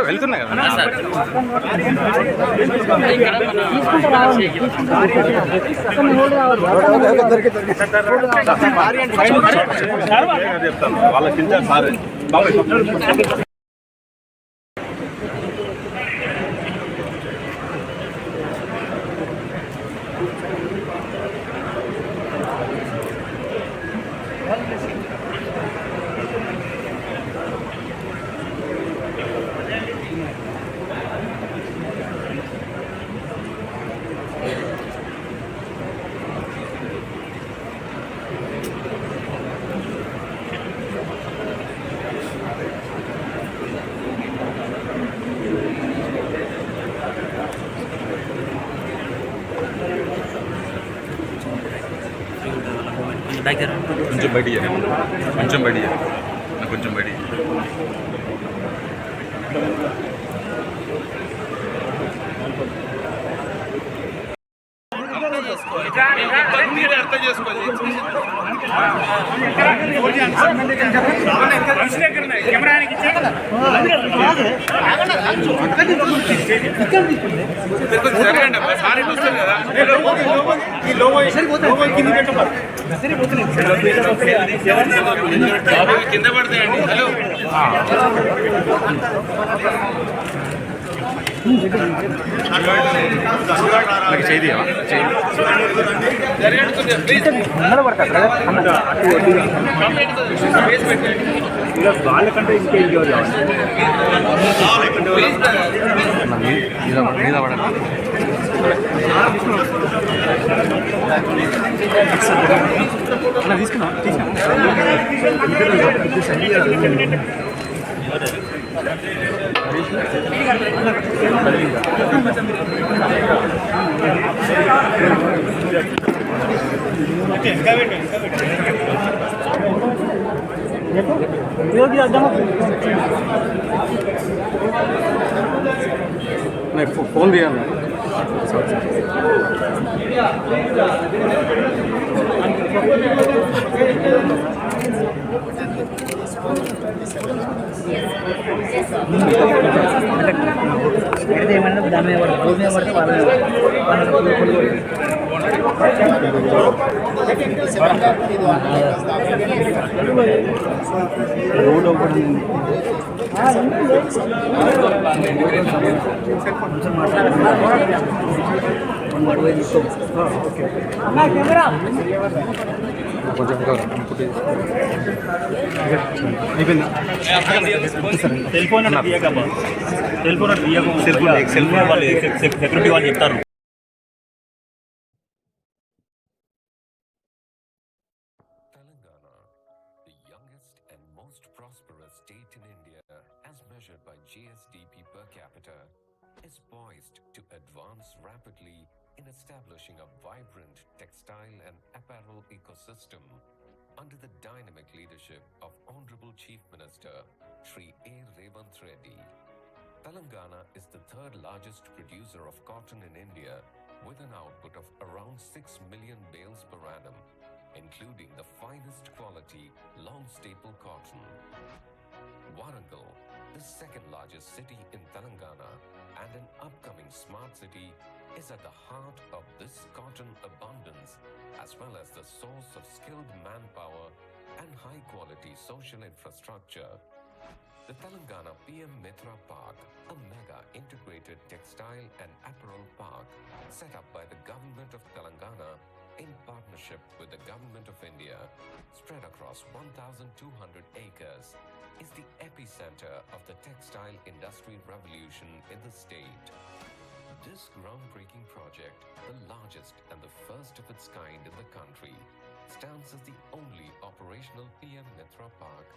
వెళ్తున్నా కదా చెప్తాను వాళ్ళకి సార్ కొంచెం బయట కొంచెం బయట కొంచెం బయట మీరు అర్థం చేసుకోవాలి జరగండి సారీ వస్తుంది కదా కింద పడతాయండి హలో వాళ్ళకంటే ఇంకే మీద పడాలి తీసుకున్నా फोन दिया मैं दाने रोड ओपन సెల్ఫోన్ వాళ్ళు సెక్యూరిటీ వాళ్ళు చెప్తారు. Prosperous state in India, as measured by GSDP per capita, is poised to advance rapidly in establishing a vibrant textile and apparel ecosystem under the dynamic leadership of Honorable Chief Minister Shri A. Revanth Reddy. Telangana is the third largest producer of cotton in India with an output of around 6 million bales per annum, including the finest quality long staple cotton. Warangal, the second largest city in Telangana and an upcoming smart city, is at the heart of this cotton abundance as well as the source of skilled manpower and high quality social infrastructure. The Telangana PM Mitra Park, a mega integrated textile and apparel park set up by the Government of Telangana in partnership with the Government of India, spread across 1,200 acres, is the epicenter of the textile industry revolution in the state. This groundbreaking project, the largest and the first of its kind in the country, stands as the only operational PM Mitra Park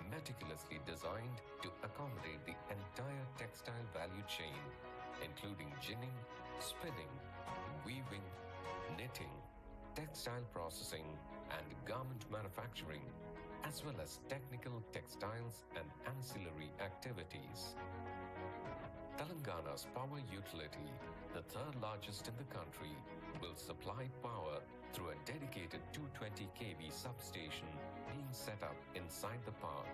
meticulously designed to accommodate the entire textile value chain, including ginning, spinning, weaving, knitting, textile processing, and garment manufacturing, as well as technical textiles and ancillary activities. Telangana's power utility, the third largest in the country, will supply power through a dedicated 220 kV substation being set up inside the park.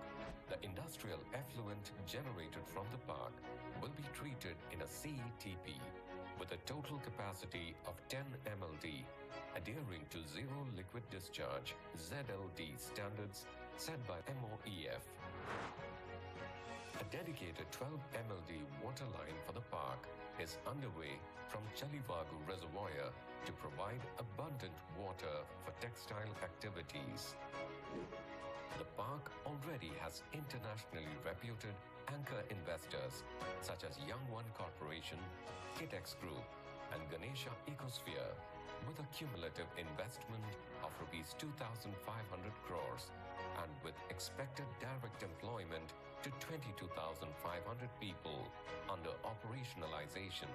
The industrial effluent generated from the park will be treated in a CETP with a total capacity of 10 MLD, adhering to zero liquid discharge ZLD standards set by MOEF. A dedicated 12 MLD water line for the park is underway from Chalivagu Reservoir to provide abundant water for textile activities. The park already has internationally reputed anchor investors such as Young One Corporation, Kitex Group, and Ganesha Ecosphere, with a cumulative investment of Rs 2,500 crores and with expected direct employment to 22,500 people under operationalization.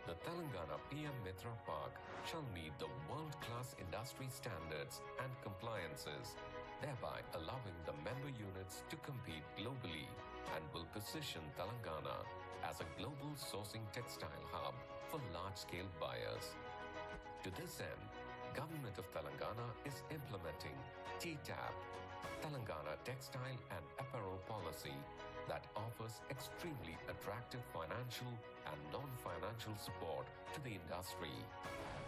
The Telangana PM Mitra Park shall meet the world-class industry standards and compliances, thereby allowing the member units to compete globally, and will position Telangana as a global sourcing textile hub for large-scale buyers. To this end, Government of Telangana is implementing TTAP, Telangana Textile and Apparel Policy, that offers extremely attractive financial and non-financial support to the industry,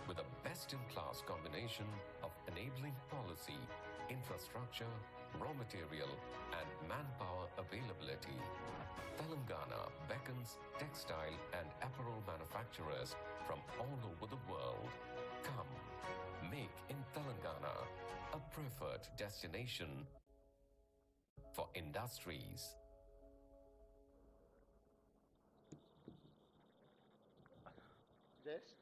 with a best-in-class combination of enabling policy, infrastructure, raw material, and manpower availability. Telangana beckons textile and apparel manufacturers from all over the world. Come, make in Telangana a preferred destination for industries. Just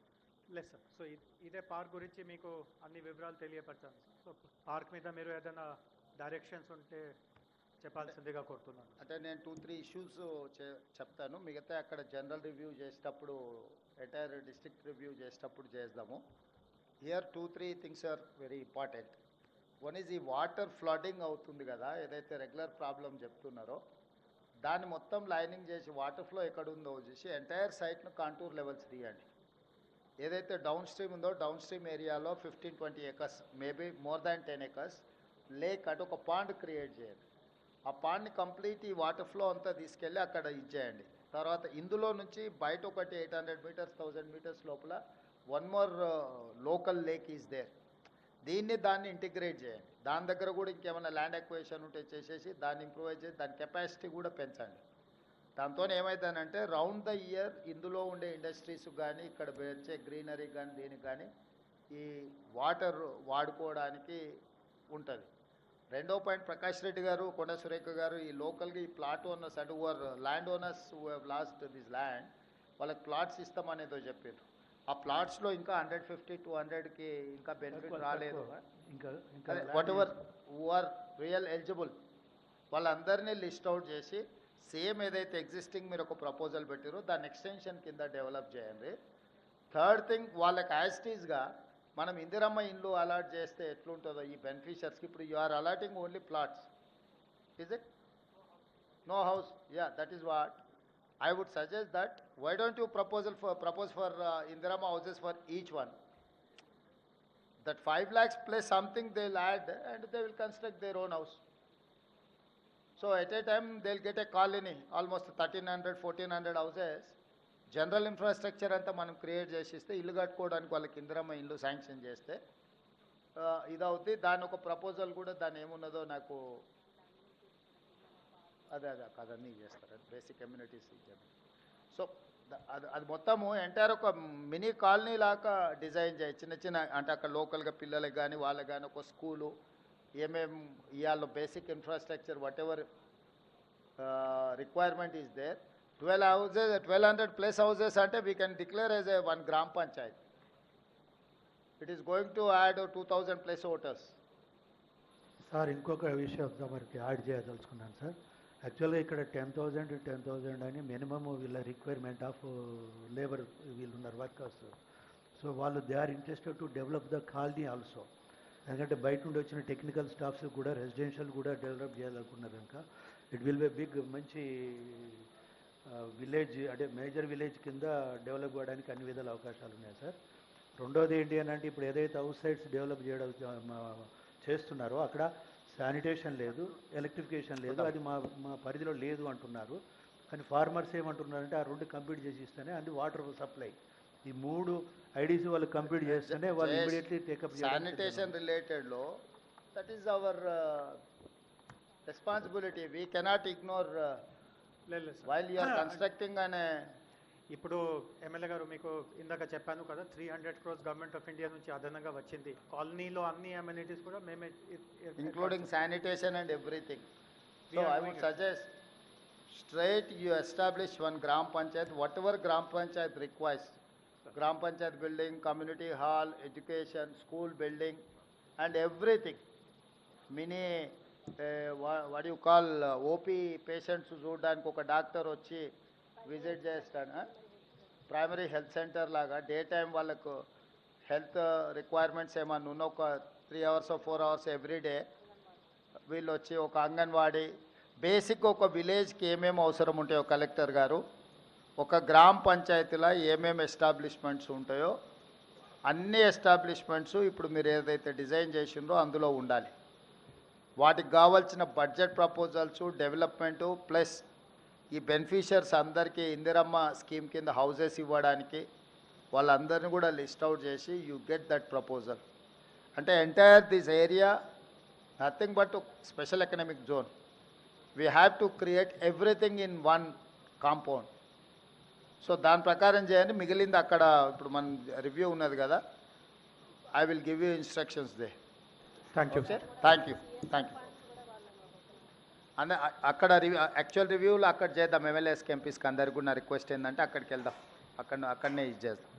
లేదు sir. So ఇదే park గురించి మీకు అన్ని వివరాలు తెలియపరచాను. So park మీద మీరు ఏదైనా directions ఉంటే చెప్పాల్సిందిగా కోరుతున్నాను. అంటే నేను 2-3 ఇష్యూస్ చెప్తాను, మిగతా అక్కడ జనరల్ రివ్యూ చేసేటప్పుడు ఎంటైర్ డిస్ట్రిక్ట్ రివ్యూ చేసేటప్పుడు చేద్దాము. Here 2-3 things are very important. One is ఈ వాటర్ ఫ్లడింగ్ అవుతుంది కదా, ఏదైతే రెగ్యులర్ ప్రాబ్లం చెప్తున్నారో దాన్ని మొత్తం లైనింగ్ చేసి వాటర్ ఫ్లో ఎక్కడ ఉందో చూసి ఎంటైర్ సైట్ను కాంటూర్ లెవెల్స్ తీయండి. ఏదైతే డౌన్ స్ట్రీమ్ ఉందో డౌన్ స్ట్రీమ్ ఏరియాలో 15-20 acres, maybe more than 10 acres lake అంటే ఒక పాండ్ క్రియేట్ చేయండి. ఆ పాండ్ని కంప్లీట్ ఈ వాటర్ ఫ్లో అంతా తీసుకెళ్ళి అక్కడ ఇచ్చేయండి. తర్వాత ఇందులో నుంచి బయట ఒకటి 800 meters 1000 meters లోపల one more local lake is there. దాన్ని ఇంటిగ్రేట్ చేయండి. దాని దగ్గర కూడా ఇంకేమైనా ల్యాండ్ ఎక్వేషన్ ఉంటే చేసేసి దాన్ని ఇంప్రూవైజ్ చేసి దాని కెపాసిటీ కూడా పెంచండి. దాంతో ఏమవుతుందంటే రౌండ్ ద ఇయర్ ఇందులో ఉండే ఇండస్ట్రీస్ కానీ ఇక్కడ వచ్చే గ్రీనరీ కానీ దీనికి కానీ ఈ వాటర్ వాడుకోవడానికి ఉంటుంది. రెండో పాయింట్, ప్రకాష్ రెడ్డి గారు, కొండ సురేఖ గారు, ఈ లోకల్గా ఈ ప్లాట్ ఓనర్స్ అంటే over land owners who have lost this land వాళ్ళకి ప్లాట్స్ ఇస్తామనేదో చెప్పారు. ఆ ప్లాట్స్లో ఇంకా 150-200కి ఇంకా బెనిఫిట్ రాలేదు. Whatever who are real eligible వాళ్ళందరినీ లిస్ట్ అవుట్ చేసి సేమ్ ఏదైతే ఎగ్జిస్టింగ్ మీరు ఒక ప్రపోజల్ పెట్టారో దాన్ని ఎక్స్టెన్షన్ కింద డెవలప్ చేయండి. థర్డ్ థింగ్, వాళ్ళకి యాజిటీస్గా మనం ఇందిరమ్మ ఇండ్లు అలాట్ చేస్తే ఎట్లుంటుందో ఈ బెనిఫిషియర్స్కి. ఇప్పుడు you are allotting only plots, is it? No house, yeah, that is what I would suggest that, why don't you propose for Indirama houses for each one? That 5 lakhs plus something they'll add and they will construct their own house. So at a time, they'll get a colony, almost 1300, 1400 houses. General infrastructure అంతా మనం create చేసిస్తే ఇల్లు కట్టుకోవడానికి వాళ్ళకి ఇందిరమ్మ ఇల్లు sanction చేస్తే ఇదవుద్ది. దాని ఒక proposal కూడా దాని ఏమున్నదో నాకు అదే కదన్నీ చేస్తారు, బేసిక్ కమ్యూనిటీస్ ఇచ్చాను. సో అది మొత్తము ఎంటైర్ ఒక మినీ కాలనీ లాగా డిజైన్ చేయి, చిన్న చిన్న అంటే అక్కడ లోకల్గా పిల్లలకి కానీ వాళ్ళకి కానీ ఒక స్కూలు, ఏమేమి ఇవాళ basic infrastructure whatever requirement is there. 12 houses, 1200 plus houses ante we can declare as a one gram panchayat. It is going to add 2000 plus voters. Sir ఇంకొక విషయం మనకి యాడ్ చేయదలుచుకున్నాను సార్. యాక్చువల్గా ఇక్కడ 10,000 అని మినిమమ్ వీళ్ళ requirement of labour వీళ్ళు ఉన్నారు workers. So వాళ్ళు they are interested to develop the colony also. ఎందుకంటే బయట నుండి వచ్చిన టెక్నికల్ స్టాఫ్స్ కూడా రెసిడెన్షియల్ కూడా డెవలప్ చేయాలనుకున్నారు కనుక ఇట్ విల్ బి బిగ్ మంచి విలేజ్ అంటే మేజర్ విలేజ్ కింద డెవలప్ అవ్వడానికి అన్ని విధాల అవకాశాలు ఉన్నాయి సార్. రెండోది ఏంటి అని అంటే ఇప్పుడు ఏదైతే అవుట్ సైడ్స్ డెవలప్ చేయడం చేస్తున్నారో అక్కడ శానిటేషన్ లేదు, ఎలక్ట్రిఫికేషన్ లేదు, అది మా పరిధిలో లేదు అంటున్నారు. కానీ ఫార్మర్స్ ఏమంటున్నారంటే ఆ రెండు కంప్లీట్ చేసి ఇస్తేనే అండ్ వాటర్ సప్లై ఈ 3 ఐడీసీ వాళ్ళు కంప్లీట్ చేస్తేనే వాళ్ళు ఇమీడియట్లీ టేకప్ శానిటేషన్ రిలేటెడ్లో that is our responsibility. We cannot ignore లేదు while you are constructing an ఇప్పుడు ఎమ్మెల్యే గారు మీకు ఇందాక చెప్పాను కదా 300 crores గవర్నమెంట్ ఆఫ్ ఇండియా నుంచి అదనంగా వచ్చింది. కాలనీలో అన్ని అమ్యూనిటీస్ కూడా మేమే including sanitation and everything. So I would suggest straight you establish one gram panchayat, whatever gram panchayat requires. Gram panchayat building, community hall, education, school building and everything. Mini what do you call OP patients చూడడానికి ఒక doctor వచ్చి visit చేస్తాడు. Primary health centre లాగా day time వాళ్ళకు health requirements ఏమన్నా ఉన్న ఒక 3 hours or 4 hours everyday వీళ్ళు వచ్చి ఒక అంగన్వాడీ బేసిక్ ఒక విలేజ్కి ఏమేమి అవసరం ఉంటాయో కలెక్టర్ గారు ఒక గ్రామ పంచాయతీలో ఏమేమి ఎస్టాబ్లిష్మెంట్స్ ఉంటాయో అన్ని ఎస్టాబ్లిష్మెంట్స్ ఇప్పుడు మీరు ఏదైతే డిజైన్ చేసిండ్రో అందులో ఉండాలి. వాటికి కావాల్సిన బడ్జెట్ ప్రపోజల్స్, డెవలప్మెంటు ప్లస్ ఈ బెనిఫిషియర్స్ అందరికీ ఇందిరమ్మ స్కీమ్ కింద హౌసెస్ ఇవ్వడానికి వాళ్ళందరినీ కూడా లిస్ట్ అవుట్ చేసి యూ గెట్ దట్ ప్రపోజల్. అంటే entire this area nothing but special economic zone. We have to create everything in one compound. So దాని ప్రకారం చేయండి. మిగిలింది అక్కడ ఇప్పుడు మన రివ్యూ ఉన్నది కదా, I will give you instructions they. Thank you. Thank you. అన్న అక్కడ యాక్చువల్ రివ్యూలో అక్కడ చేద్దాం. ఎమ్మెల్యేస్కి ఎంపీస్కి అందరికి కూడా రిక్వెస్ట్ ఏంటంటే అక్కడికి వెళ్దాం, అక్కడనే ఇది చేద్దాం.